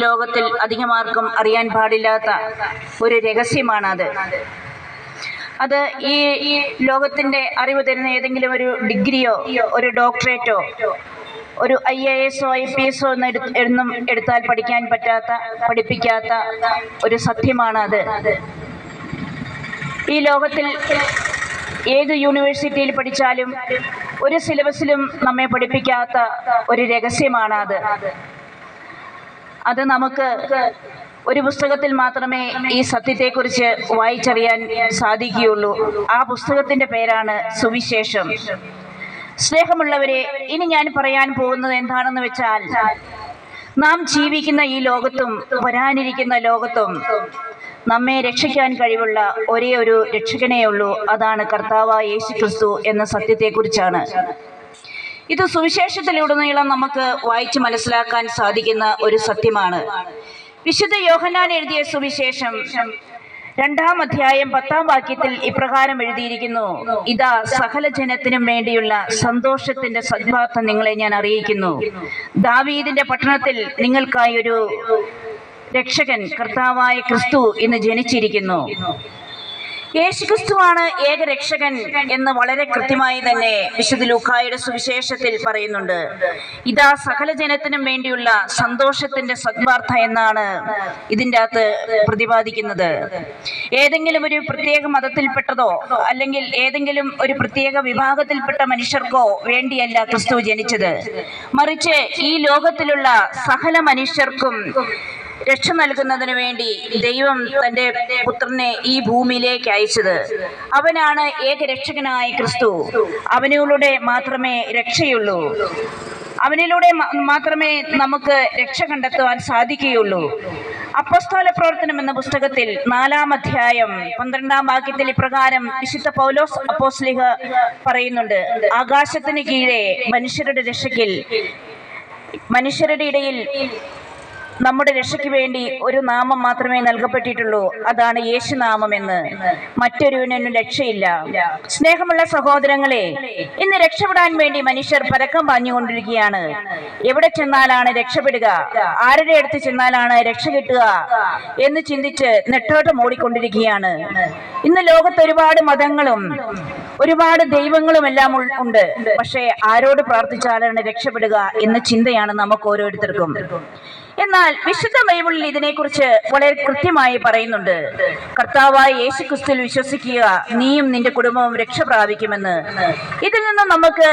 ലോകത്തിൽ അധികമാർക്കും അറിയാൻ പാടില്ലാത്ത ഒരു രഹസ്യമാണത്. അത് ഈ ലോകത്തിൻ്റെ അറിവ് തരുന്ന ഏതെങ്കിലും ഒരു ഡിഗ്രിയോ ഒരു ഡോക്ടറേറ്റോ ഒരു IAS IPS എന്നും എടുത്താൽ പഠിക്കാൻ പറ്റാത്ത പഠിപ്പിക്കാത്ത ഒരു സത്യമാണ് അത്. ഈ ലോകത്തിൽ ഏത് യൂണിവേഴ്സിറ്റിയിൽ പഠിച്ചാലും ഒരു സിലബസിലും നമ്മെ പഠിപ്പിക്കാത്ത ഒരു രഹസ്യമാണ് അത്. അത് നമുക്ക് ഒരു പുസ്തകത്തിൽ മാത്രമേ ഈ സത്യത്തെക്കുറിച്ച് വായിച്ചറിയാൻ സാധിക്കുകയുള്ളൂ. ആ പുസ്തകത്തിൻ്റെ പേരാണ് സുവിശേഷം. സ്നേഹമുള്ളവരെ, ഇനി ഞാൻ പറയാൻ പോകുന്നത് എന്താണെന്ന് വെച്ചാൽ, നാം ജീവിക്കുന്ന ഈ ലോകത്തും വരാനിരിക്കുന്ന ലോകത്തും നമ്മെ രക്ഷിക്കാൻ കഴിവുള്ള ഒരേ ഒരു രക്ഷകനേയുള്ളൂ. അതാണ് കർത്താവായ യേശുക്രിസ്തു എന്ന സത്യത്തെക്കുറിച്ചാണ്. ഇത് സുവിശേഷത്തിലുടനീളം നമുക്ക് വായിച്ച് മനസ്സിലാക്കാൻ സാധിക്കുന്ന ഒരു സത്യമാണ്. വിശുദ്ധ യോഹന്നാൻ എഴുതിയ സുവിശേഷം 2-ാം അധ്യായം 10-ാം വാക്യത്തിൽ ഇപ്രകാരം എഴുതിയിരിക്കുന്നു: ഇതാ സകല ജനത്തിനും വേണ്ടിയുള്ള സന്തോഷത്തിന്റെ സദ്വാർത്ത നിങ്ങളെ ഞാൻ അറിയിക്കുന്നു. ദാവീദിന്റെ പട്ടണത്തിൽ നിങ്ങൾക്കായി ഒരു രക്ഷകൻ കർത്താവായ ക്രിസ്തു ഇന്ന് ജനിച്ചിരിക്കുന്നു. യേശുക്രിസ്തുവാണ് ഏകരക്ഷകൻ എന്ന് വളരെ കൃത്യമായി തന്നെ വിശുദ്ധ ലൂക്കായുടെ സുവിശേഷത്തിൽ പറയുന്നുണ്ട്. ഇതാ സകല ജനത്തിനും വേണ്ടിയുള്ള സന്തോഷത്തിന്റെ സദ്വാർത്ത എന്നാണ് ഇതിൻ്റെ അകത്ത് പ്രതിപാദിക്കുന്നത്. ഏതെങ്കിലും ഒരു പ്രത്യേക മതത്തിൽപ്പെട്ടതോ അല്ലെങ്കിൽ ഏതെങ്കിലും ഒരു പ്രത്യേക വിഭാഗത്തിൽപ്പെട്ട മനുഷ്യർക്കോ വേണ്ടിയല്ല ക്രിസ്തു ജനിച്ചത്. മറിച്ച് ഈ ലോകത്തിലുള്ള സകല മനുഷ്യർക്കും രക്ഷ നൽകുന്നതിന് വേണ്ടി ദൈവം തൻ്റെ പുത്രനെ ഈ ഭൂമിയിലേക്ക് അയച്ചത്. അവനാണ് ഏകരക്ഷകനായ ക്രിസ്തു. അവനിലൂടെ മാത്രമേ രക്ഷയുള്ളൂ. അവനിലൂടെ മാത്രമേ നമുക്ക് രക്ഷ കണ്ടെത്തുവാൻ സാധിക്കുകയുള്ളൂ. അപ്പോസ്തല പ്രവർത്തനം എന്ന പുസ്തകത്തിൽ 4-ാം അധ്യായം 12-ാം വാക്യത്തിൽ ഇപ്രകാരം വിശുദ്ധ പൗലോസ് അപ്പോസ്തലൻ പറയുന്നുണ്ട്: ആകാശത്തിന് കീഴെ മനുഷ്യരുടെ രക്ഷയ്ക്കിൽ മനുഷ്യരുടെ ഇടയിൽ നമ്മുടെ രക്ഷയ്ക്ക് വേണ്ടി ഒരു നാമം മാത്രമേ നൽകപ്പെട്ടിട്ടുള്ളൂ. അതാണ് യേശുനാമമെന്ന്. മറ്റൊരുവനും രക്ഷയില്ല. സ്നേഹമുള്ള സഹോദരങ്ങളെ, ഇന്ന് രക്ഷപ്പെടാൻ വേണ്ടി മനുഷ്യർ പരക്കം പാഞ്ഞുകൊണ്ടിരിക്കുകയാണ്. എവിടെ ചെന്നാലാണ് രക്ഷപ്പെടുക, ആരുടെ അടുത്ത് ചെന്നാലാണ് രക്ഷ കിട്ടുക എന്ന് ചിന്തിച്ച് നെട്ടോട്ടം ഓടിക്കൊണ്ടിരിക്കുകയാണ്. ഇന്ന് ലോകത്ത് ഒരുപാട് മതങ്ങളും ഒരുപാട് ദൈവങ്ങളും എല്ലാം ഉണ്ട്. പക്ഷേ ആരോട് പ്രാർത്ഥിച്ചാലാണ് രക്ഷപ്പെടുക എന്ന ചിന്തയാണ് നമുക്ക് ഓരോരുത്തർക്കും. എന്നാൽ വിശുദ്ധ ബൈബിളിൽ ഇതിനെക്കുറിച്ച് വളരെ കൃത്യമായി പറയുന്നുണ്ട്. കർത്താവായ യേശുക്രിസ്തുവിൽ വിശ്വസിക്കുക, നീയും നിന്റെ കുടുംബവും രക്ഷ പ്രാപിക്കുമെന്ന്. ഇതിൽ നിന്ന് നമുക്ക്